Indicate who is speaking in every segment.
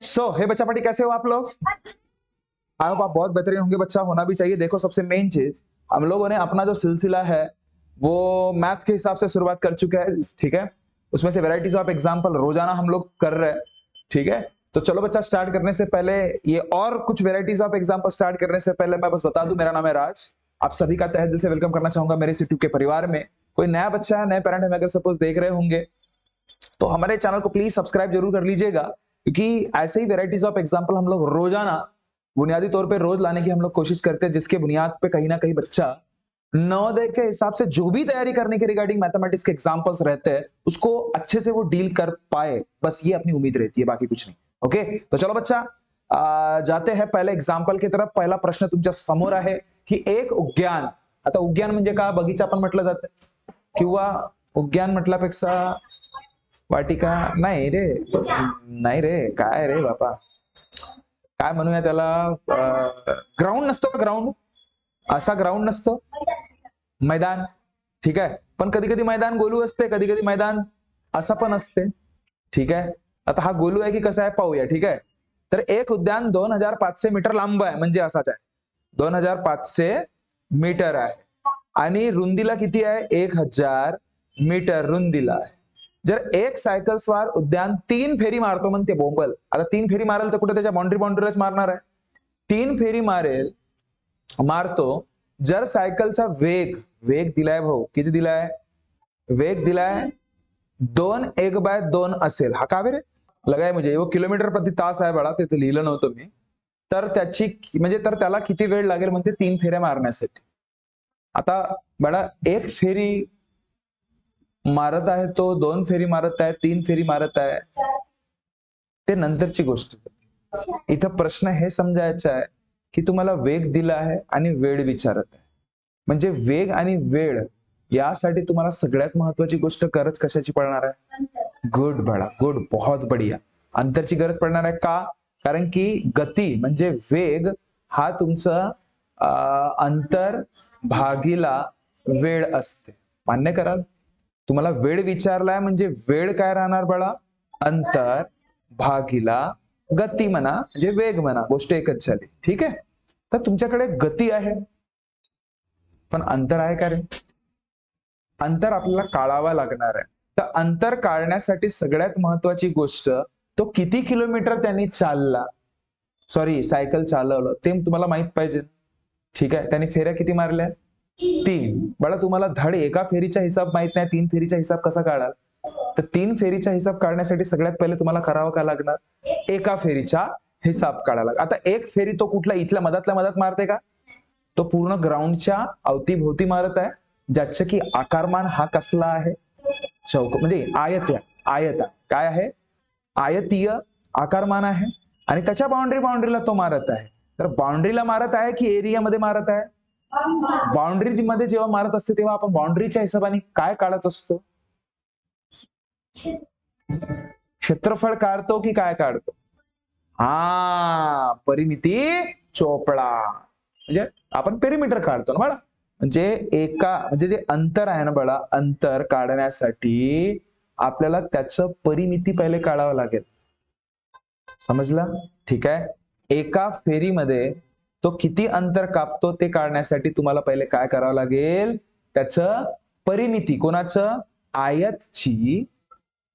Speaker 1: हे बच्चा पार्टी कैसे हो आप लोग? आई होप आप बहुत बेहतरीन होंगे। बच्चा होना भी चाहिए। देखो सबसे मेन चीज, हम लोगों ने अपना जो सिलसिला है वो मैथ के हिसाब से शुरुआत कर चुके हैं, ठीक है। उसमें से वेराइटीज ऑफ एग्जाम्पल रोजाना हम लोग कर रहे हैं, ठीक है। तो चलो बच्चा, स्टार्ट करने से पहले ये और कुछ वेराइटीज ऑफ एग्जाम्पल स्टार्ट करने से पहले मैं बस बता दूं, मेरा नाम है राज। आप सभी का तहे दिल से वेलकम करना चाहूंगा मेरे इस यूट्यूब के परिवार में। कोई नया बच्चा है, नए पेरेंट हमें अगर सपोज देख रहे होंगे तो हमारे चैनल को प्लीज सब्सक्राइब जरूर कर लीजिएगा, क्योंकि ऐसे ही वेराइटीज ऑफ एग्जाम्पल हम लोग रोजाना बुनियादी तौर पे रोज लाने की हम लोग कोशिश करते हैं, जिसके बुनियाद पे कहीं ना कहीं बच्चा नवोदय के हिसाब से जो भी तैयारी करने के रिगार्डिंग मैथमेटिक्स के एग्जाम्पल्स रहते हैं उसको अच्छे से वो डील कर पाए, बस ये अपनी उम्मीद रहती है, बाकी कुछ नहीं। ओके, तो चलो बच्चा जाते हैं पहले एग्जाम्पल की तरफ। पहिला प्रश्न तुमच्या समोर आहे की एक उद्यान, आता उद्यान म्हणजे का, बगीचा पण म्हटलं जातं किंवा उद्यान म्हटल्यापेक्षा वाटिका नाही रे, नाही रे, काय रे बापा, काय म्हणूया त्याला, ग्राउंड नसतो का, ग्राउंड असा ग्राउंड नसतो, मैदान, ठीक आहे। पण कधी कधी मैदान गोलू असते, कधी कधी मैदान असं पण असते, ठीक आहे। आता हा गोलू आहे की कसा आहे पाहूया, ठीक आहे। तर एक उद्यान 2500 मीटर लांब आहे, म्हणजे असाच आहे, 2500 मीटर आहे आणि रुंदीला किती आहे, 1000 मीटर रुंदीला आहे। जर एक सायकल स्वार उद्यान 3 फेरी मारतो म्हणते बोंबल, आता 3 फेरी मारेल तर कुठे त्याच्या बाउंड्रीलाच मारणार आहे, 3 फेरी मारतो। जर सायकलचा वेग वेग दिलाय भाऊ, किती दिलाय, वेग दिलाय 2/1/2 असेल, हा का बरे लगाय म्हणजे वो किलोमीटर प्रति तास आहे बाळा, ते लिहिलं नव्हतं मी, तर त्याची म्हणजे तर त्याला किती वेळ लागेल म्हणते 3 फेऱ्या मारण्यासाठी। आता बाळा एक फेरी मारत आहे तो, 2 फेरी मारत आहे, 3 फेरी मारत आहे, ते नंतरची गोष्ट। इथं प्रश्न हे समजायचा आहे की तुम्हाला वेग दिला आहे आणि वेळ विचारत आहे, म्हणजे वेग आणि वेळ यासाठी तुम्हाला सगळ्यात महत्वाची गोष्ट गरज कशाची पडणार आहे, गुड बाळा, गुड, बहुत बढ़िया, अंतरची गरज पडणार आहे का, कारण की गती म्हणजे वेग हा तुमचा अंतर भागीला वेळ असते, मान्य कराल। तुम्हाला वेळ विचारलाय म्हणजे वेळ काय राहणार बाळा, अंतर भागीला गती म्हणा, म्हणजे वेग म्हणा, गोष्ट एकच झाली, ठीक आहे। तर तुमच्याकडे गती आहे पण अंतर आहे का रे, अंतर आपल्याला काढावा लागणार आहे। तर अंतर काढण्यासाठी सगळ्यात महत्वाची गोष्ट, तो किती किलोमीटर त्यांनी चालला, सॉरी सायकल चालवलं ते तुम्हाला माहित पाहिजे, ठीक आहे। त्यांनी फेऱ्या किती मारल्या, 3, बाळा तुम्हाला धड एका फेरीचा हिसाब माहित नाही, 3 फेरीचा हिसाब कसा काढाल, तर 3 फेरीचा हिसाब काढण्यासाठी सगळ्यात पहिले तुम्हाला करावं काय लागणार, एका फेरीचा हिसाब काढायला। आता एक फेरी तो कुठला इथल्या मधातल्या मधात मारते का, तो पूर्ण ग्राउंडच्या अवतीभोवती मारत आहे, ज्याचे की आकारमान हा कसला आहे, चौक म्हणजे आयत काय आहे, आयतीय आकारमान आहे, आणि त्याच्या बाउंड्रीला तो मारत आहे। तर बाउंड्रीला मारत आहे की एरियामध्ये मारत आहे, बाउंड्री मध्ये जेव्हा मारत असते तेव्हा आपण बाउंड्रीच्या हिशोबाने काय काढत असतो, क्षेत्रफळ काढतो की काय काढतो, हा परिमिती चोपडा, म्हणजे आपण पेरिमीटर काढतो ना बाळा, म्हणजे जे अंतर आहे ना बाळा, अंतर काढण्यासाठी आपल्याला त्याचं परिमिती पहिले काढावं लागेल, समजलं, ठीक आहे। एका फेरीमध्ये तो किती अंतर कापतो ते काढण्यासाठी तुम्हाला पहिले काय करावं लागेल, त्याचं परिमिती, कोणाचं, आयतची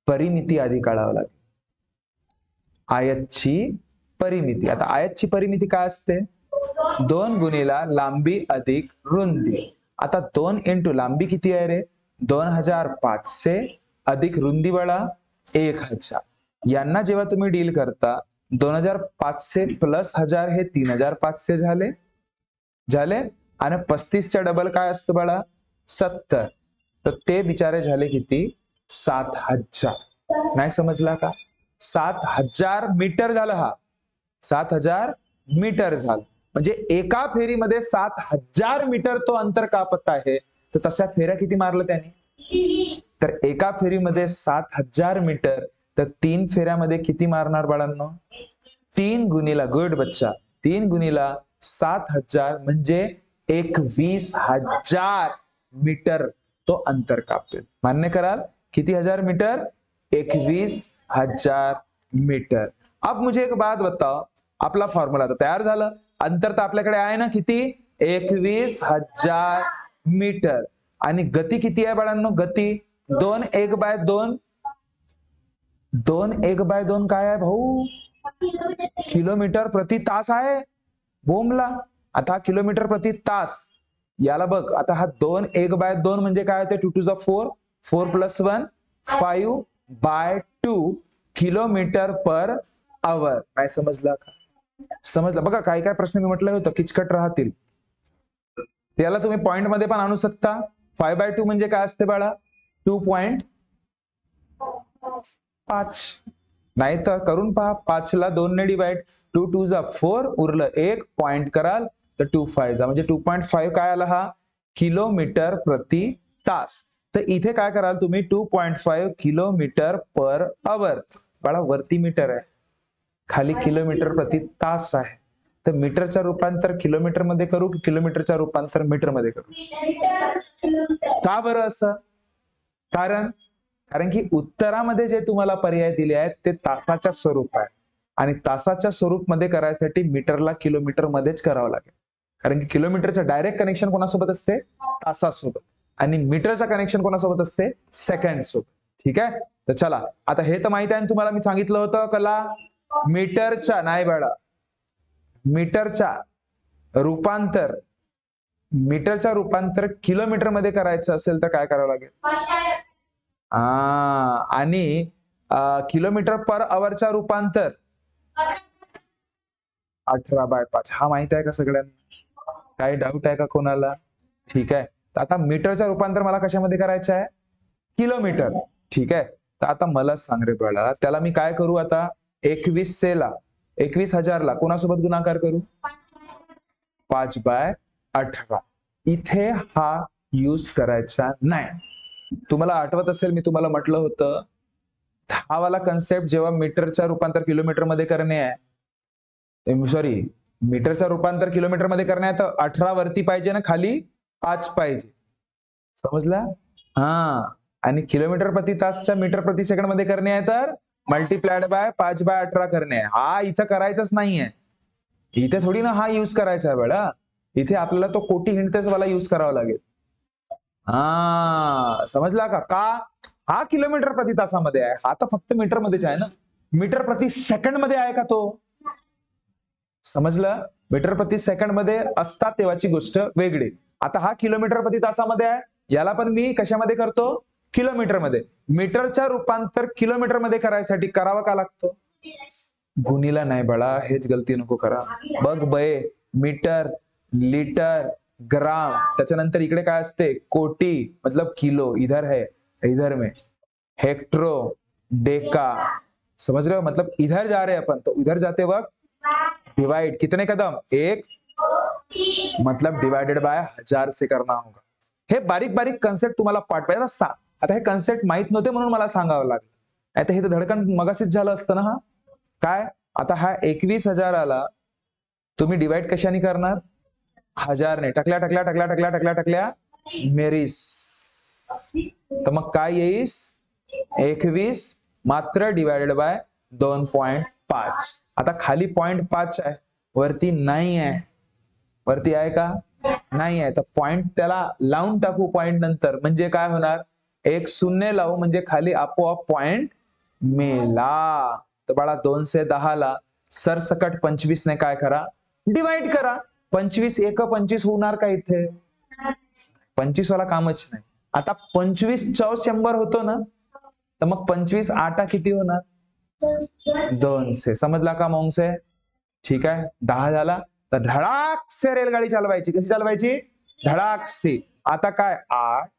Speaker 1: परिमिती आधी काढावं लागेल, आयतची परिमिती। आता आयतची परिमिती काय असते, 2 गुणिला लांबी अधिक रुंदी। आता 2 इंटू लांबी किती आहे रे, 2500 अधिक रुंदी बाळा 1000, यांना जेव्हा तुम्ही डील करता 2500 प्लस 1000 हे 3500 झाले आणि 35च्या डबल काय असतो बाळा, 70, तर ते बिचारे झाले किती, 7000, नाही समजला का, 7000 मीटर झालं, हा 7000 मीटर झालं, म्हणजे एका फेरीमध्ये 7000 मीटर तो अंतर कापत आहे। तर तशा फेऱ्या किती मारलं त्यांनी, तर एका फेरीमध्ये 7000 मीटर, तर 3 फेऱ्यामध्ये किती मारणार बाळांनो, 3 गुणिला, गुड बच्चा, 3 गुणिला 7000 म्हणजे 21000 मीटर तो अंतर कापेल, मान्य कराल, किती हजार मीटर, 21000 मीटर। अब मुझे एक बात बताओ, आपला फॉर्म्युला तर तयार झालं, अंतर तर आपल्याकडे आहे ना किती, 21,000 मीटर, आणि गती किती आहे बाळांनो, गती 2 1/2, 2 1/2 काय आहे भाऊ, किलोमीटर प्रति तास आहे, बोमला. आता किलोमीटर प्रति तास, याला बघ, आता हा 2 1/2 म्हणजे काय होते, 2 to the 4, 4 + 1 5/2 kilometre per hour. काय समजला का, समजलं बघा. काय काय प्रश्न मी म्हटलं होतं किचकट राहतील, त्याला तुम्ही पॉइंट मध्ये पण आणू शकता. 5/2 म्हणजे काय असते बाळा, 2.5. नाही तर करून पहा, 5 ला 2 ने डिवाइड, 2 2 जा 4, उरलं 1 पॉइंट कराल तर 2 5 जा म्हणजे 2.5 काय आला हा, किलोमीटर प्रति तास. तर इथे काय कराल तुम्ही, 2.5 किलोमीटर पर आवर. बाळा वरती मीटर आहे, खाली किलोमीटर प्रति तास आहे, तर मीटरचा रूपांतर किलोमीटर मध्ये करू की किलोमीटरचा रूपांतर मीटर मध्ये करू, का बरं असं, कारण की उत्तरामध्ये जे तुम्हाला पर्याय दिले आहेत ते तासाच्या स्वरूप आहे, आणि तासाच्या स्वरूप मध्ये करायसाठी मीटरला किलोमीटर मध्येच करावं लागेल, कारण की किलोमीटरचं डायरेक्ट कनेक्शन कोणासोबत असते, तासासोबत, आणि मीटरचं कनेक्शन कोणासोबत असते, सेकंड सोबत. ठीक आहे, तर चला, आता हे तर माहित आहे तुम्हाला, मी सांगितलं होतं कला, मीटरच्या नाही बाळा, मीटरच्या रूपांतर किलोमीटर मध्ये करायचं असेल तर काय करावं लागेल, आणि किलोमीटर पर आवरचा रूपांतर 18/5. हा माहित आहे का सगळ्यांना, काही डाऊट आहे का कोणाला, ठीक आहे. तर आता मीटरचं रूपांतर मला कशामध्ये करायचं आहे, किलोमीटर. ठीक आहे, तर आता मला सांग रे बाळा, त्याला मी काय करू आता, 21,000 ला कोणासोबत गुणाकार करू, 5/18. इथे हा यूज करायचा नाही. तुम्हाला आठवत असेल मी तुम्हाला म्हटलं होतं, हा वाला कन्सेप्ट जेव्हा मीटरचं रूपांतर किलोमीटर मध्ये करणे आहे, सॉरी, मीटरचं रूपांतर किलोमीटर मध्ये करणे आहे, तर 18 वरती पाहिजे ना खाली 5 पाहिजे, समजला. हा, आणि किलोमीटर प्रति तासच्या मीटर प्रति सेकंड मध्ये करणे आहे तर मल्टीप्लाइड बाय 5/18 करणे आहे. हा इथं करायचंच नाहीये, इथे थोडी ना हा यूज करायचा आहे बेटा, इथे आपल्याला तो कोटी हिंडतेच वाला यूज करावा लागेल. समजला का हा किलोमीटर प्रति तासामध्ये आहे, हा तर फक्त मीटर मध्येच आहे ना, मीटर प्रति सेकंड मध्ये आहे का तो, समजलं. मीटर प्रति सेकंड मध्ये असतात तेव्हाची गोष्ट वेगळी. आता हा किलोमीटर प्रति तासामध्ये आहे, याला पण मी कशामध्ये करतो, किलोमीटर मध्ये. मीटरचा रूपांतर किलोमीटर मध्ये करायसाठी करावा का लागतो, गुणीला नाही बाळा, हेच गलती नको करा. बघ बये, मीटर, लिटर, ग्राम, त्याच्यानंतर इकडे काय असते, कोटी मतलब किलो, इधर है, इधर में हेक्ट्रो, डेका, समझ रहे हो, मतलब इधर जा रहे हैं अपन, तो इधर जाते वक्त डिवाइड कितने कदम, 1, मतलब डिवाइडेड बाय 1000 से करना होगा. हे बारीक बारीक कन्सेप्ट तुम्हाला पाठ पाहिजे. आता हे कन्सेप्ट माहित नव्हते म्हणून मला सांगावं लागलं, आता हे तर धडकन मगाशीच झालं असतं ना. हा काय, आता हा 21,000 तुम्ही डिवाइड कशाने करणार, 1000 ने, टकल्या मेरीस, तर मग काय येईस, 21 मात्र डिवाइडेड बाय 2.5. आता खाली 0.5 आहे, वरती नाही आहे, वरती आहे का, नाही आहे, तर पॉइंट त्याला लावून टाकू पॉइंट नंतर, म्हणजे काय होणार, 1 0 लावू म्हणजे खाली आपोआप पॉइंट मेला. तर बाळा 2 से 10 ला सरसकट 25 ने काय करा, डिवाइड करा. 25 1 25 होणार का इथे, 25 वाला कामच नाही. आता 25 × 100 होतो ना, तर मग 25 8 किती होणार, 200. समजला का मग से, ठीक आहे. 10 झाला तर धडाक से रेलगाडी चालवायची, कशी चालवायची, धडाक से. आता काय, 8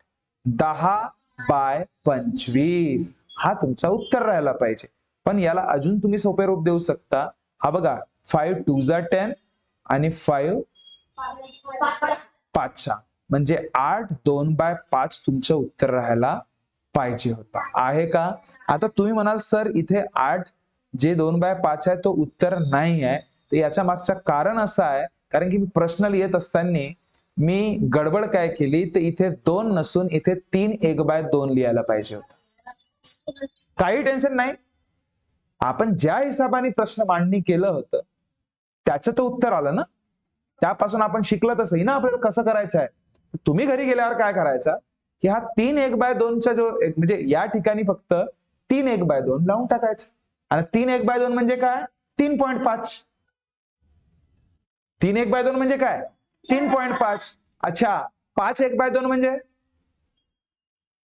Speaker 1: 10/25, हा तुमचा उत्तर राहायला पाहिजे. पण याला अजून तुम्ही सोपे रूप देऊ शकता. हा बघा, 5 2 जा 10 आणि 5 5 म्हणजे 8 2/5 तुमचं उत्तर राहायला पाहिजे होता, आहे का. आता तुम्ही म्हणाल सर इथे 8 जे 2/5 आहे तो उत्तर नाही आहे, तर याच्या मागचं कारण असं आहे, कारण की प्रश्न लिहित असताना मी गडबड काय केली, तर इथे 2 नसून इथे 3 1/2 लिहायला पाहिजे होता. काही टेन्शन नाही, आपण ज्या हिशोबाने प्रश्न मांडणी केलं होतं त्याचं तर उत्तर आलं ना, त्यापासून आपण शिकलं तर सही ना आपल्याला कसं करायचं आहे. तुम्ही घरी गेल्यावर काय करायचं की हा 3:1/2चा जो म्हणजे या ठिकाणी फक्त 3:1/2 लावून टाकायचं. आणि 3:1/2 म्हणजे काय 3.5. 3:1/2 म्हणजे काय 3.5. अच्छा 5:1/2 म्हणजे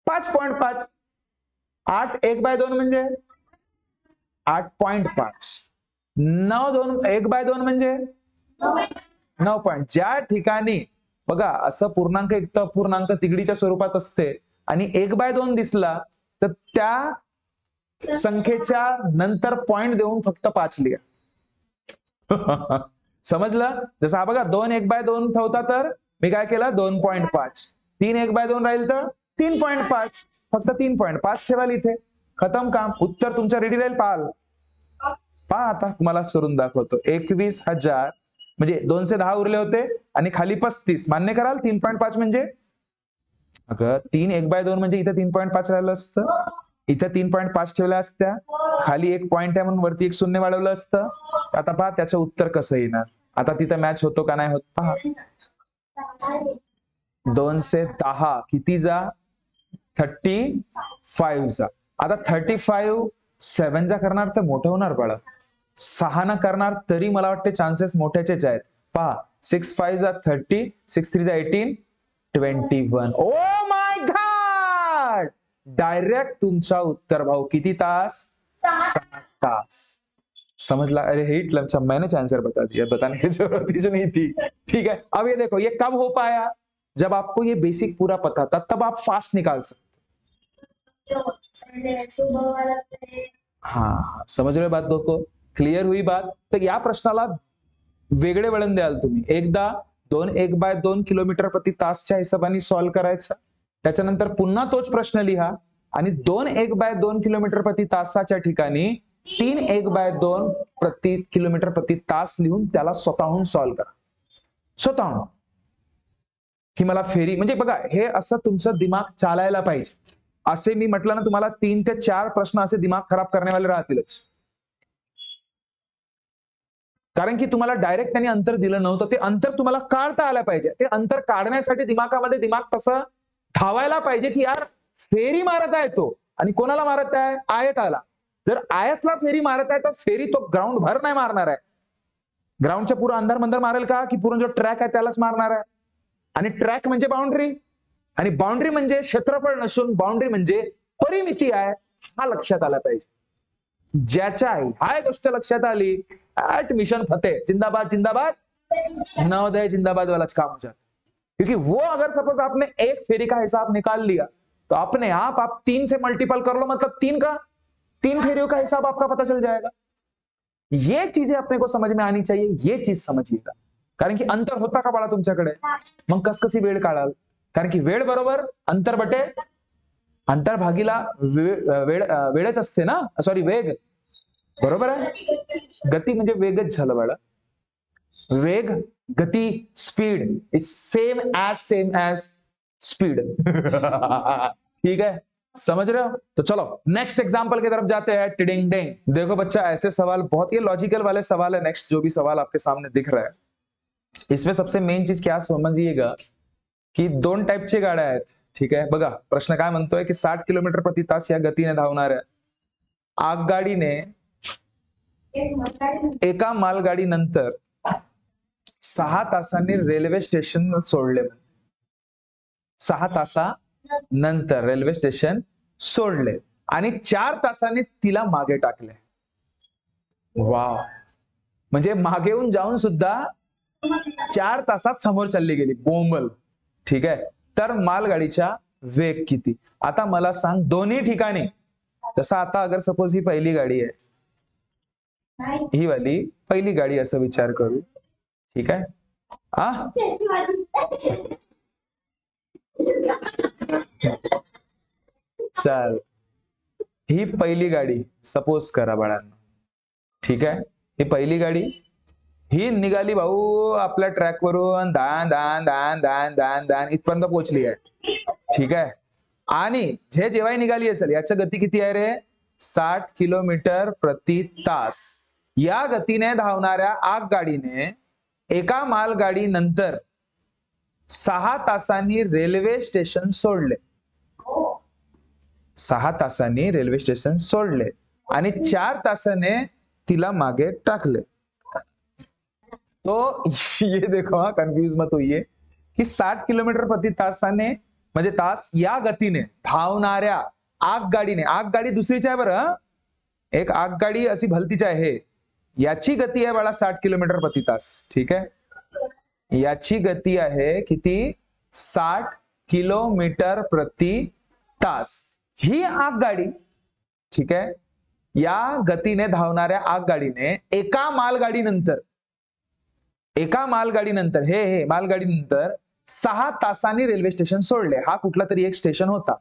Speaker 1: 5.5. 8:1/2 म्हणजे 8.5. 9:1/2 म्हणजे 9. ज्या ठिकाणी बघा असं पूर्णांक एक तर पूर्णांक तिगडीच्या स्वरूपात असते आणि 1/2 दिसला तर त्या संख्येच्या नंतर पॉइंट देऊन फक्त 5 लिहा. समजलं. जसं हा बघा 2:1/2 ठेवता तर मी काय केलं 2.5. 3:1/2 राहील तर 3.5. फक्त 3.5 ठेवाल इथे. खतम काम. उत्तर तुमच्या रेडी राहील. पहा आता तुम्हाला करून दाखवतो. 21,000 म्हणजे 210 उरले होते आणि खाली 35 मान्य कराल. 3.5 म्हणजे अगं 3:1/2 म्हणजे इथे 3.5 राहिलं असतं. इथे 3.5 ठेवल्या असत्या. खाली एक पॉइंट आहे म्हणून वरती एक शून्य वाढवलं असतं. आता पहा त्याचं उत्तर कसं येणार. आता तिथं मॅच होतो का नाही होत पहा. 210 किती जा 35 जा. आता 35 7 जा करणार तर मोठं होणार बाळा. 6 न करणार तरी मला वाटते चान्सेस मोठ्याचेच आहेत. पहा 6 5 जा 30, 6 3 जा 18, 21. Oh my God. डायरेक्ट तुमचा उत्तर भाऊ किती तास 7 तास. समझला. अरे हिट लमसम मैंने आंसर बता दिया, बताने की जरूरत ही नहीं थी. ठीक है. अब ये देखो ये कब हो पाया जब आपको ये बेसिक पूरा पता था, तब आप फास्ट निकाल सकते. हाँ समझ रहे बात को. क्लिअर हुई बात. तर या प्रश्नाला वेगळे वळण द्याल तुम्ही. एकदा 2:1/2 किलोमीटर प्रति तासच्या हिशोबाने सॉल्व्ह करायचा. त्याच्यानंतर पुन्हा तोच प्रश्न लिहा आणि 2:1/2 किलोमीटर प्रति तासाच्या ठिकाणी 3:1/2 प्रति किलोमीटर प्रति तास लिहून त्याला स्वतःहून सॉल्व्ह करा. स्वतःहून. की मला फेरी म्हणजे बघा हे असं तुमचं दिमाग चालायला पाहिजे. असे मी म्हटलं ना तुम्हाला 3 ते 4 प्रश्न असे दिमाग खराब करण्यावाले राहतीलच. कारण की तुम्हाला डायरेक्ट त्यांनी अंतर दिलं नव्हतं. ते अंतर तुम्हाला काढता आलं पाहिजे. ते अंतर काढण्यासाठी दिमागामध्ये दिमाग तसं धावायला पाहिजे की यार फेरी मारत आहे तो आणि कोणाला मारत आहे आयताला. जर आयतला फेरी मारत आहे तर फेरी तो ग्राउंड भर नाही मारणार आहे. ग्राउंडच्या पुरा अंधार मंदर मारेल का की पूर्ण जो ट्रॅक आहे त्यालाच मारणार आहे. आणि ट्रॅक म्हणजे बाउंड्री आणि बाउंड्री म्हणजे क्षेत्रफळ नसून बाउंड्री म्हणजे परिमिती आहे. हा लक्षात आला पाहिजे. ज्याच्या हा गोष्ट लक्षात आली मिशन फतेह. जिंदाबाद जिंदाबाद नवोदय जिंदाबाद वाला काम हो जाता. क्योंकि वो अगर सपोज आपने एक फेरी का हिसाब निकाल लिया तो अपने आप 3 से मल्टीपल कर लो मतलब 3 फेरियों का हिसाब आपका पता चल जाएगा. ये चीजें अपने को समझ में आनी चाहिए. ये चीज समजिएगा. कारण की अंतर होता का बाळा तुमच्याकडे. मग कशी वेळ काढाल. कारण की वेळ बरोबर अंतर बटे अंतर भागीला वेळच असते ना. सॉरी वेग. बरोबर आहे. गती म्हणजे वेगच झालं बाळा. वेग गती speed is same as speed. ठीक है समझ रहे हो. तो चलो नेक्स्ट एग्जांपल की तरफ जाते हैं. टिडिंग डिंग. देखो बच्चा ऐसे सवाल बहुत ये लॉजिकल वाले सवाल है. नेक्स्ट जो भी सवाल आपके सामने दिख रहा है इसमें सबसे मेन चीज क्या समझिएगा की 2 टाइपचे गाड्या आहेत. ठीक आहे. बघा प्रश्न काय म्हणतोय की 60 किलोमीटर प्रति तास या गतीने धावणाऱ्या आगगाडीने एका मालगाडीनंतर 6 तासांनी रेल्वे स्टेशन सोडले. 6 तासानंतर रेल्वे स्टेशन सोडले आणि 4 तासांनी तिला मागे टाकले. वाव. म्हणजे मागे येऊन जाऊन सुद्धा 4 तासात समोर चालली गेली बोंबल. ठीक आहे. तर मालगाडीचा वेग किती. आता मला सांग दोन्ही ठिकाणी जसं आता अगर सपोज ही पहिली गाडी आहे ही वाली पहिली गाडी असं विचार करू. ठीक आहे. चल ही पहिली गाडी सपोज करा बाळांनो. ठीक आहे. ही पहिली गाडी ही निघाली भाऊ आपल्या ट्रॅक वरून दान दान दान दान दान दान इथपर्यंत पोहोचली आहे. ठीक आहे. आणि जे जेव्हा निघाली असेल याची गती किती आहे रे 60 किलोमीटर प्रति तास या गतीने धावणाऱ्या आगगाडीने एका मालगाडी नंतर 6 तासांनी रेल्वे स्टेशन सोडले. 6 तासांनी रेल्वे स्टेशन सोडले आणि 4 तासाने तिला मागे टाकले. तो ये देखो, हा कंफ्यूज मत होइए कि 60 किलोमीटर प्रति तासाने म्हणजे तास या गतीने धावणाऱ्या आगगाडीने, आगगाडी दुसरीच आहे बरं, एक आगगाडी अशी भलतीच आहे, याची गती आहे बाळा 60 किलोमीटर प्रति तास. ठीक आहे, याची गती आहे किती? 60 किलोमीटर प्रति तास. ही आगगाडी, ठीक आहे, या गतीने धावणाऱ्या आगगाडीने एका मालगाडीनंतर हे मालगाडीनंतर 6 तासांनी रेल्वे स्टेशन सोडले. हा कुठला तरी एक स्टेशन होता.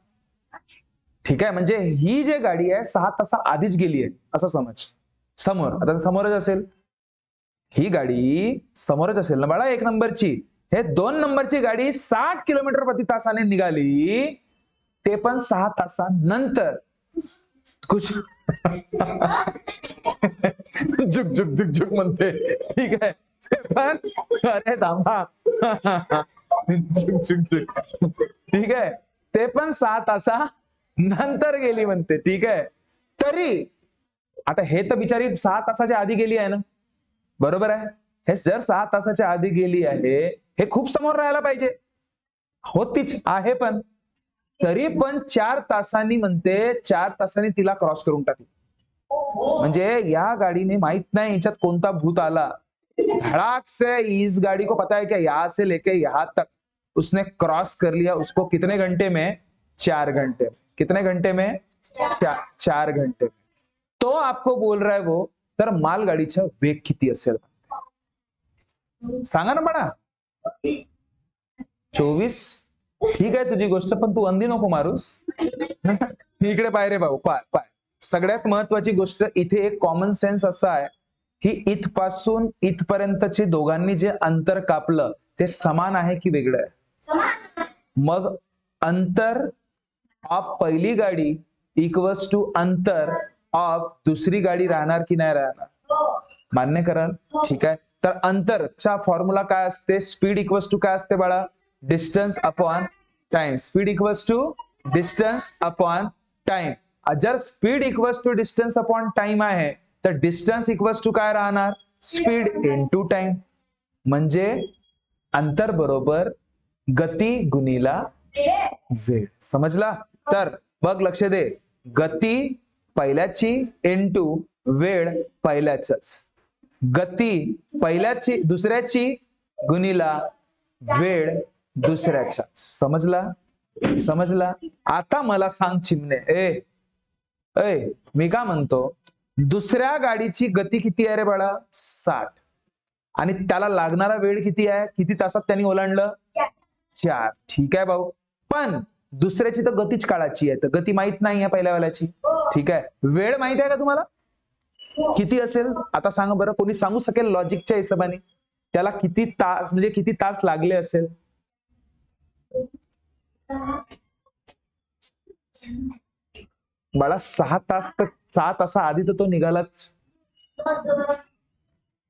Speaker 1: ठीक आहे, म्हणजे ही जी गाडी आहे 6 तासा आधीच गेली आहे असं समज. समोर, आता समोरच असेल, ही गाडी समोरच असेल ना बाळा 1 नंबरची. हे 2 नंबरची गाडी 60 किलोमीटर प्रति तासाने निघाली, ते पण 6 तासानंतर. कुछ झुक झुक झुक झुक म्हणते. ठीक आहे, पण अरे थांबा, झुक झुक झुक. ठीक आहे, ते पण 6 तासानंतर गेली म्हणते. ठीक आहे, तरी आता हे तर बिचारी 6 तासाच्या आधी गेली आहे ना, बरोबर आहे. हे जर 6 तासाच्या आधी गेली आहे, हे खूप समोर राहायला पाहिजे, होतीच आहे, पण तरी पण 4 तासांनी म्हणते, 4 तासांनी तिला क्रॉस करून टाकली. म्हणजे या गाडीने माहित नहीं याच्यात कोणता भूत आला, धड़ाक से इस गाड़ी को पता है क्या यहाँ से लेके यहाँ तक उसने क्रॉस कर लिया. उसको कितने घंटे में? 4 घंटे. कितने घंटे में? 4 घंटे. तो आपको बोल रहा है वो, तर मालगाडीचा वेग किती असेल सांगा ना म्हणा. 24. ठीक आहे तुझी गोष्ट, पण तू अंधी नको मारूस. इकडे पाय रे भाऊ, पाय पाय. सगळ्यात महत्वाची गोष्ट इथे एक कॉमन सेन्स असा आहे की इथपासून इथपर्यंतचे दोघांनी जे अंतर कापलं ते समान आहे की वेगळं आहे? मग अंतर ऑफ पहिली गाडी इक्वल्स टू अंतर ऑफ दुसरी गाडी राहणार की नाही राहणार? मान्य कराल? ठीक आहे, तर अंतरचा फॉर्म्युला काय असते? स्पीड इक्वल्स टू काय असते बाळा? Distance upon time. Speed equals to distance upon time. जर speed equals to distance upon time आहे तर डिस्टन्स इक्वल्स टू काय राहणार? Speed into time. म्हणजे अंतर बरोबर गती गुणिला वेळ. समजला? तर बघ, लक्ष दे, गती पहिल्याची इनटू वेळ पहिल्याचंच. गती पहिल्याची दुसऱ्याची गुणिला वेळ दुसऱ्याचाच. समजला? समजला? आता मला सांग चिमणे, ए मी काय म्हणतो, दुसऱ्या गाडीची गती किती आहे रे बाळा? 60. आणि त्याला लागणारा वेळ किती आहे? किती तासात त्यांनी ओलांडलं? 4. ठीक आहे भाऊ, पण दुसऱ्याची तर गतीच काळाची आहे, तर गती माहित नाही आहे पहिल्यावाल्याची. ठीक आहे, वेळ माहित आहे का तुम्हाला किती असेल? आता सांगा बरं, कोणी सांगू शकेल लॉजिकच्या हिशोबाने त्याला किती तास, म्हणजे किती तास लागले असेल? बाळा 6 तास, तर 6 तासा आधी तर तो निघालाच.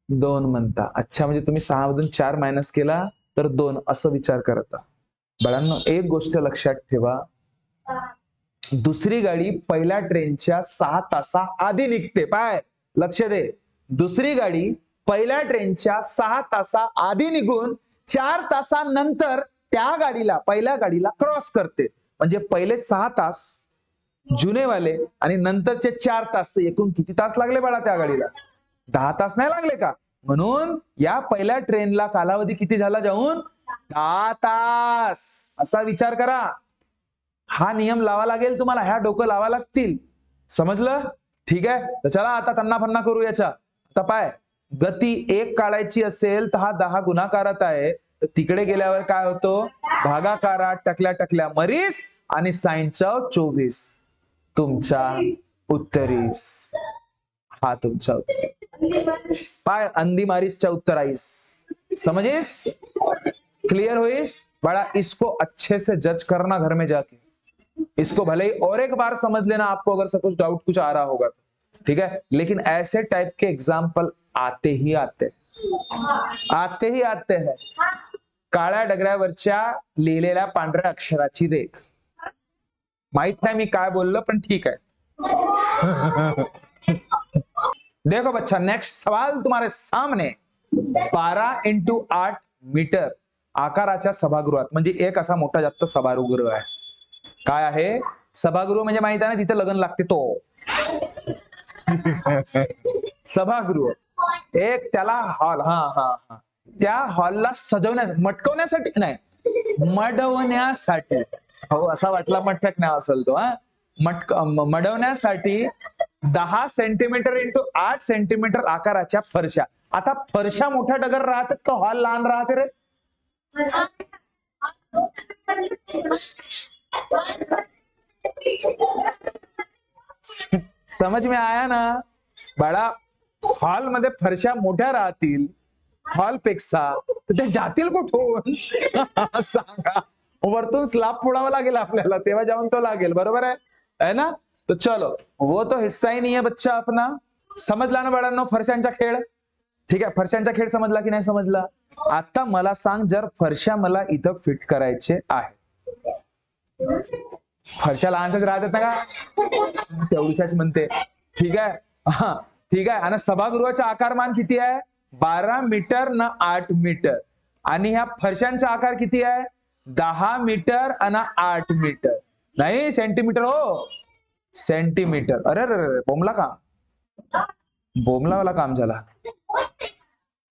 Speaker 1: 2 म्हणता. अच्छा, म्हणजे तुम्ही 6 मधून 4 मायनस केला तर 2 असं विचार करता. बाळांनो, एक गोष्ट लक्षात ठेवा, दुसरी गाडी पहिल्या ट्रेनच्या 6 तासा आधी निघते. पाय, लक्ष दे, दुसरी गाडी पहिल्या ट्रेनच्या 6 तासा आधी निघून 4 तासानंतर त्या गाडीला, पहिल्या गाडीला क्रॉस करते. म्हणजे पहिले 6 तास जुनेवाले आणि नंतरचे 4 तास, तर एकूण किती तास लागले बाळा त्या गाडीला? 10 तास नाही लागले का? म्हणून या पहिल्या ट्रेनला कालावधी किती झाला जाऊन? 10 तास. असा विचार करा. हा नियम लावा लागेल तुम्हाला, ह्या डोकं लावा लागतील. समजलं? ठीक आहे, तर चला आता तन्ना फन्ना करू याच्या. आता पाय, गती 1 काढायची असेल तर हा 10 गुणाकारात आहे, तर तिकडे गेल्यावर काय होतो? भागाकारात टकल्या टकल्या मरीस आणि साइन चौ 24. तुमचा उत्तरीस. हा तुमचा उत्तर. पाय, अंधी मारीसच्या उत्तर आईस. समझिस? Clear hues? बड़ा इसको अच्छे से जज करना घर में जाके. इसको भले ही और एक बार समझ लेना आपको, अगर सपोज डाउट कुछ आ रहा होगा, ठीक है। लेकिन ऐसे टाइप के एग्जाम्पल आते ही आते हैं। काळ्या डगऱ्यावरच्या लिहिलेल्या पांढऱ्या अक्षराची रेख. माहित नाही मी काय बोललो, पण ठीक है. देखो बच्चा, नेक्स्ट सवाल तुम्हारे सामने. 12 × 8 मीटर आकाराच्या सभागृहात, म्हणजे एक असा मोठा जास्त सभागृह आहे. काय आहे? सभागृह म्हणजे माहित आहे ना, जिथे लग्न लागते तो सभागृह. एक त्याला हॉल, हा त्या हॉलला मटकवण्यासाठी नाही, मडवण्यासाठी. हो, असा वाटला मटक नाही असेल तो. मडवण्यासाठी 10 सेंटीमीटर × 8 सेंटीमीटर आकाराच्या फरशा. आता फरशा मोठ्या डगर राहतात का हॉल लहान राहते रे? समझ में आया ना बाळा? हॉल मध्ये फरशा मोठ्या राहतील हॉल पेक्षा, तर ते जातील कुठून? सांगा. वरतून स्लॅब फोडावा लागेल आपल्याला, तेव्हा जाऊन तो लागेल. बरोबर है ना? तो चलो, वो तो हिस्सा ही नहीं है बच्चा अपना. समजला ना बाळांनो फरशांचा खेळ? ठीक आहे, फरशांचा खेळ समजला की नाही समजला? आता मला सांग, जर फरशा मला इथं फिट करायचे आहे, फरशा लहानशाच राहतात ना का? तेवढीशाच म्हणते. ठीक आहे, हा ठीक आहे. आणि सभागृहाचा आकारमान किती आहे? 12 मीटर न 8 मीटर. आणि ह्या फरशांचा आकार किती आहे? 10 मीटर आणि 8 मीटर. नाही सेंटीमीटर, हो सेंटीमीटर. अरे अरे बोमला काम, बोमलावाला काम झाला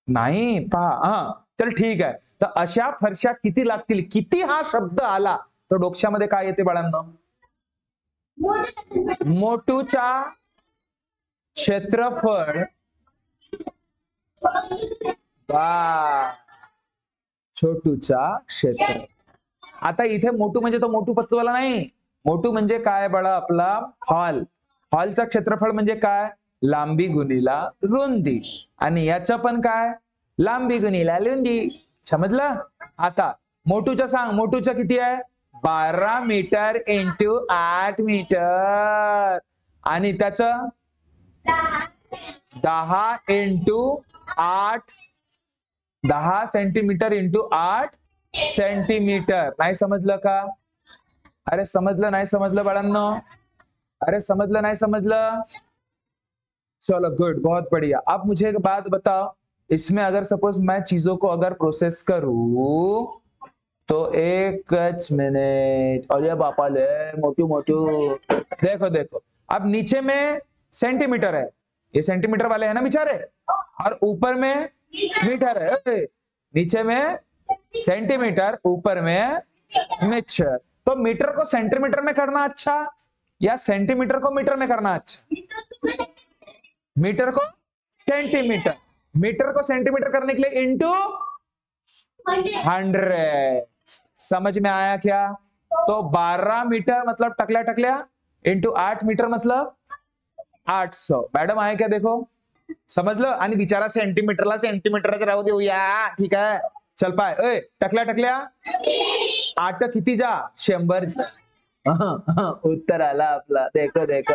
Speaker 1: नाही. पहा, हा चल ठीक आहे. तर अशा फरशा किती लागतील? किती हा शब्द आला तर डोक्यामध्ये काय येते बाळांनो? मोठूचा क्षेत्रफळ छोटूचा क्षेत्र. आता इथे मोठू म्हणजे तो मोठू पत्तूवाला नाही. मोठू म्हणजे काय बाळा? आपला हॉल. हॉलचा क्षेत्रफळ म्हणजे काय? लांबी गुणिला रुंदी. आणि याचं पण काय? लांबी गुणिला रुंदी. समजलं? आता मोठूचं सांग, मोठूचं किती आहे? 12 मीटर × 8 मीटर. आणि त्याचं 10 × 8, 10 सेंटीमीटर × 8 सेंटीमीटर. नाही समजलं का? अरे समजलं नाही समजलं बाळांनो? अरे समझलं नहीं समझलं? चलो गुड, बहुत बढ़िया. अब मुझे एक बात बताओ, इसमें अगर सपोज मैं चीजों को अगर प्रोसेस करूं तो एक मिनट. अरे बापा ले, मोटू मोटू. देखो देखो, अब नीचे में सेंटीमीटर है, ये सेंटीमीटर वाले है ना बेचारे, और ऊपर में मीटर है. नीचे में सेंटीमीटर, ऊपर में मीटर. तो मीटर को सेंटीमीटर में करना अच्छा या सेंटीमीटर को मीटर में करना अच्छा? मीटर को सेंटीमीटर. मीटर को सेंटीमीटर करने के लिए इंटू 100. समझ में आया क्या? तो 12 मीटर मतलब टकल्या टकल्या इंटू 8 मीटर मतलब 800. मॅडम आहे क्या? देखो समजलं. आणि बिचारा सेंटीमीटरला सेंटीमीटरच राहू देऊया. ठीक आहे, चल पाय. ए टकल्या टकल्या 8 किती जा? 100. उत्तर आला आपला. देखो देखो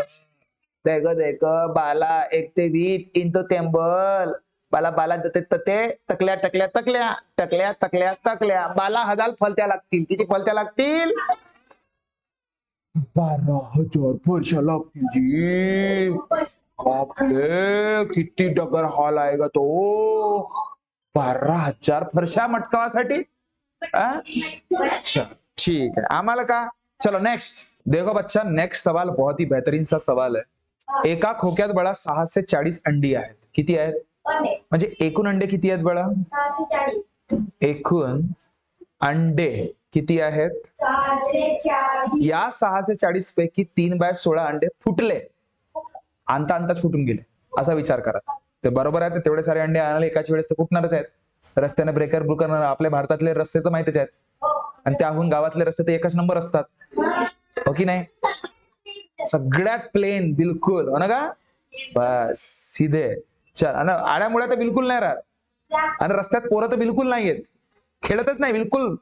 Speaker 1: देखो देखो, बाला 1 ते 20 इंटू टेम्बल. बाला बाला ते तकल्या टकल्या तकल्या टकल्या तकल्या तकल्या. बाला 1000 फलत्या लागतील. किती फलत्या लागतील? 12,000 फरशा लागतील जी. आपले किती डगर हॉल आएगा तो? 12,000 फरशा मटकावासाठी. अच्छा ठीक है, आम्हाला का? चलो नेक्स्ट. देखो बच्चा, नेक्स्ट सवाल बहुत ही बेहतरीन सा सवाल है. एका खोक्यात बळा 6 से 40 अंडी आहेत. किती आहेत? म्हणजे एकूण अंडे किती आहेत बळा? एकूण अंडे किती आहेत? 6 से 40. या 6 से 40 पैकी 3/16 अंडे फुटले. आणता आणताच फुटून गेले, असा विचार करा. ते बरोबर आहे, ते तेवढे सारे अंडे आणायला एकाच वेळेस तर फुटणारच आहेत. रस्त्याने ब्रेकर ब्रुकर आपल्या भारतातले रस्ते तर माहितीच आहेत, आणि त्याहून गावातले रस्ते तर एकच नंबर असतात, हो की नाही? सगळ्यात प्लेन बिलकुल, हो ना का? बस सीधे चल. आणि आड्यामुळे तर बिलकुल नाही राहत, आणि रस्त्यात पोरं तर बिलकुल नाही येत, खेळतच नाही बिलकुल.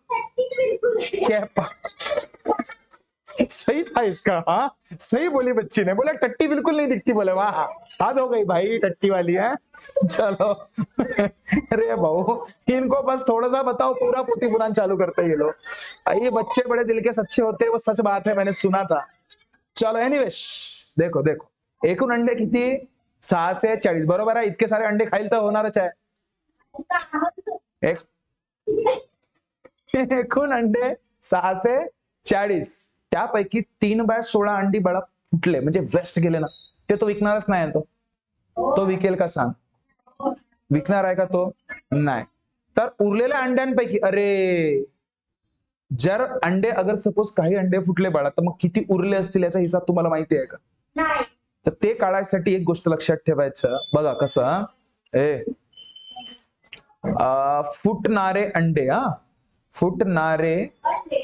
Speaker 1: सही था इसका। हाँ सही बोली बच्ची ने, बोला टट्टी बिल्कुल नहीं दिखती, बोले वाह हाथ हो गई भाई टट्टी वाली है। चलो अरे भाऊ इनको बस थोड़ा सा बताओ, पूरा पोथी पुराण चालू करते हैं ये लोग। ये बच्चे बड़े दिल के सच्चे होते हैं, वो सच बात है, मैंने सुना था। चलो एनिवेज, देखो देखो एकूण अंडे किती, 6 से 40 बरोबर आहे। इतके सारे अंडे खाईल तर होणारच आहे। एकूण अंडे 6 से 40, त्यापैकी 3/16 अंडी बाळा फुटले म्हणजे वेस्ट गेले ना, ते तो विकणारच नाही। तो विकेल का सांग? विकणार आहे का तो? नाही। तर उरलेल्या अंड्यांपैकी, अरे जर अंडे अगर सपोज काही अंडे फुटले बाळा, तर मग किती उरले असतील याचा हिसाब तुम्हाला माहिती आहे का? नाही। तर ते काढायसाठी एक गोष्ट लक्षात ठेवायचं बघा कसं, फुटणारे अंडे, फुटणारे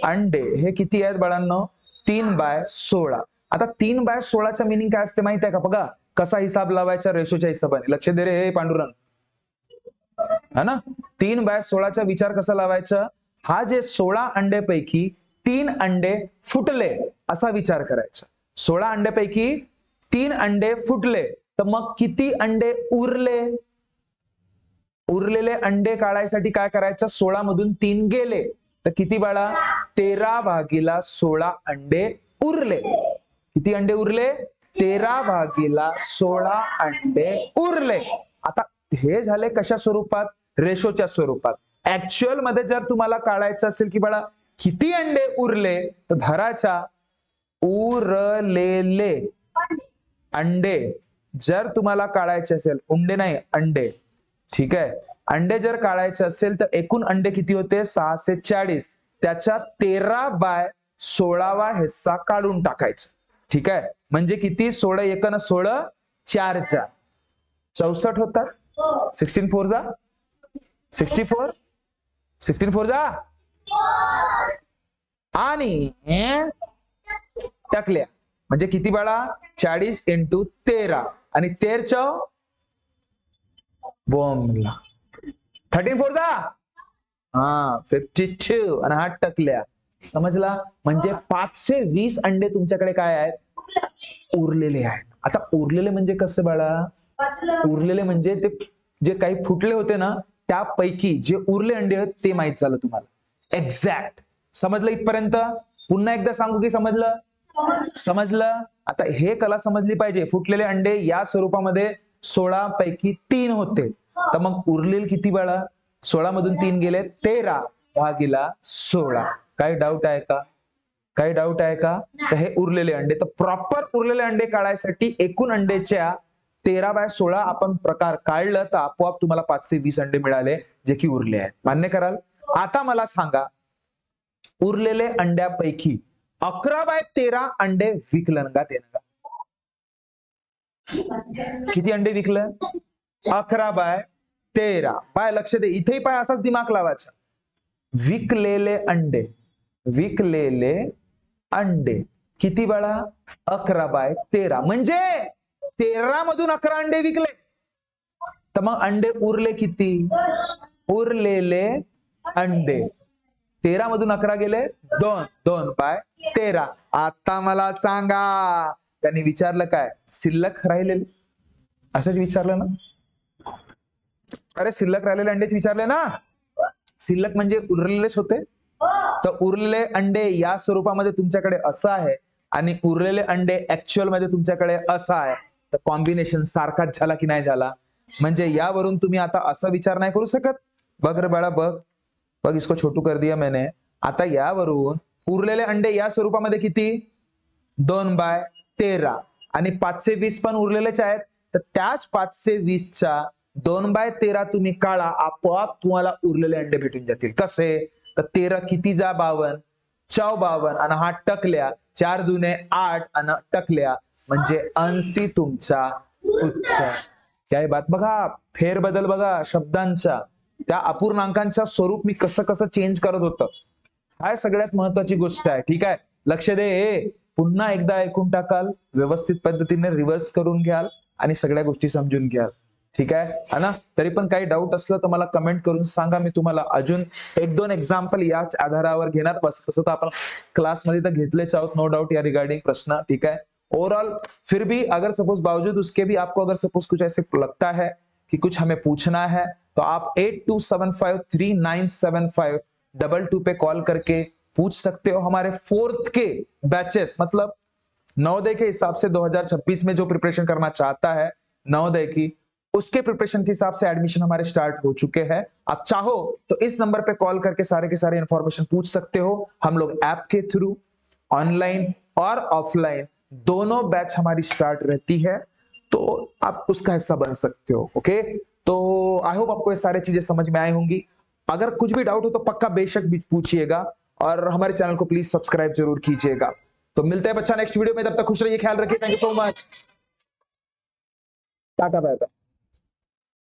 Speaker 1: अंडे हे किती आहेत बाळांनो? 3/16। आता 3/16चा मीनिंग काय असते माहिती आहे का? बघा कसा हिसाब लावायचा रेशोच्या हिशोबाने, लक्ष दे रे पांडुरंग, है ना? 3/16चा विचार कसा लावायचा? हा जे 16 अंड्यापैकी 3 अंडे फुटले असा विचार करायचा। 16 अंड्यापैकी 3 अंडे फुटले, तर मग किती अंडे उरले? उरलेले अंडे काढायसाठी काय करायचं? 16 मधून 3 गेले तर किती बाळा? 13/16 अंडे उरले। किती अंडे उरले? 13/16 अंडे उरले। आता हे झाले कशा स्वरूपात? रेशोच्या स्वरूपात। ऍक्च्युअल मध्ये जर तुम्हाला काढायचं असेल की बाळा किती अंडे उरले, तर धराच्या उरलेले अंडे जर तुम्हाला काढायचे असेल, उंडे नाही अंडे, ठीक आहे, अंडे जर काढायचे असेल तर एकूण अंडे किती होते? 6 से 40, त्याच्या 13/16 हिस्सा काढून टाकायचा, ठीक आहे? म्हणजे किती? 16 एकन 16, 4 चा 64 होतात। 16 4 जा 64, 16 4 जा आणि टाकल्या म्हणजे किती बाळा? 40 × 13 आणि 13 बॉम्बला 13 4 जा 52 आणि 8 टकल्या, समजला? म्हणजे 5 से 20 अंडे तुमच्याकडे काय आहेत? उरलेले आहेत। आता उरलेले म्हणजे कसं बाळा? उरलेले म्हणजे ते जे काही फुटले होते ना, त्यापैकी जे उरले अंडे आहेत ते माहित झालं तुम्हाला एक्झॅक्ट। समजलं इथपर्यंत? पुन्हा एकदा सांगू की समजलं? समजलं। आता हे कला समजली पाहिजे, फुटलेले अंडे या स्वरूपामध्ये 16 पैकी 3 होते, तर मग उरलेले किती बाळा? 16 मधून 3 गेले, 13/16। काही डाऊट आहे का? काही डाऊट आहे का? तर हे उरलेले अंडे, तर प्रॉपर उरलेले अंडे काढायसाठी एकूण अंडेच्या 13/16 आपण प्रकार काढलं तर आपोआप तुम्हाला 5 से 20 अंडे मिळाले जे की उरले आहेत। मान्य कराल? आता मला सांगा, उरलेले अंड्यापैकी 11/13 अंडे विकलं का? ते ना किती अंडे विकलं? 11/13। पाय लक्ष दे, इथेही पाय असाच दिमाग लावायचा। विकलेले अंडे, विकलेले अंडे किती बाळा? 11/13 म्हणजे 13 मधून 11 अंडे विकले, तर मग अंडे उरले किती? उरलेले अंडे 13 मधून 11 गेले 2, 2/13। आता मला सांगा, त्यांनी विचारलं काय? शिल्लक राहिलेले, असंच विचारलं ना? अरे शिल्लक राहिलेले अंडेच विचारले ना? शिल्लक म्हणजे उरलेलेच होते, तर उरलेले अंडे या स्वरूपामध्ये तुमच्याकडे असं आहे आणि उरलेले अंडे ऍक्च्युअल मध्ये तुमच्याकडे असं आहे, तर कॉम्बिनेशन सारखाच झाला की नाही झाला? म्हणजे यावरून तुम्ही आता असा विचार नाही करू शकत, बघ रे बाळा बघ बघ, इसको छोटू कर दिया मैंने। आता यावरून उरलेले अंडे या स्वरूपामध्ये किती? 2/13 आणि 5 से 20 पण उरलेलेच आहेत, तर त्याच 5 से 20 च्या 2/13 तुम्ही काढा, आपोआप तुम्हाला उरलेले अंडे भेटून जातील। कसे? तर 13 किती जा 52, 54 आणि 8 टकल्या, 4 दुने 8 आणि टकल्या म्हणजे 80 तुमचा उत्तर। काय बात बघा, फेरबदल बघा शब्दांचा, त्या अपूर्णांकांचं स्वरूप मी कसं कसं चेंज करत होतं, हाय सगळ्यात महत्वाची गोष्ट आहे, ठीक आहे? लक्ष दे, पुन्हा एकदा ऐकून टाकाल, व्यवस्थित पद्धतीने रिव्हर्स करून घ्याल आणि सगळ्या गोष्टी समजून घ्याल, ठीक आहे ना. तरी पण काही डाऊट असलं तर मला कमेंट करून सांगा, मी तुम्हाला अजून 1-2 एक्झाम्पल याच आधारावर घेणार. बस तसं तर आपण क्लासमध्ये तर घेतलेच आहोत नो डाउट या रिगार्डिंग प्रश्न, ठीक है. ओवरऑल फिर भी अगर सपोज बावजूद उसके भी आपको अगर सपोज कुछ ऐसे लगता है कि कुछ हमें पूछना है तो आप 8275397522 पे कॉल करके पूछ सकते हो. हमारे 4th के बैचेस मतलब नवोदय के हिसाब से 2026 में जो प्रिपरेशन करना चाहता है नवोदय की, उसके प्रिपरेशन के हिसाब से एडमिशन हमारे स्टार्ट हो चुके हैं. आप चाहो तो इस नंबर पे कॉल करके सारे के सारे इंफॉर्मेशन पूछ सकते हो. हम लोग ऐप के थ्रू ऑनलाइन और ऑफलाइन दोनों बैच हमारी स्टार्ट रहती है, तो आप उसका हिस्सा बन सकते हो. ओके, तो आई होप आपको ये सारी चीजें समझ में आई होंगी. अगर कुछ भी डाउट हो तो पक्का बेशक भी पूछिएगा और हमारे चैनल को प्लीज सब्सक्राइब जरूर कीजिएगा. तो मिलते हैं बच्चा नेक्स्ट वीडियो में, तब तक खुश रहिए, ख्याल रखिए. Thank you so much. Tata bye bye.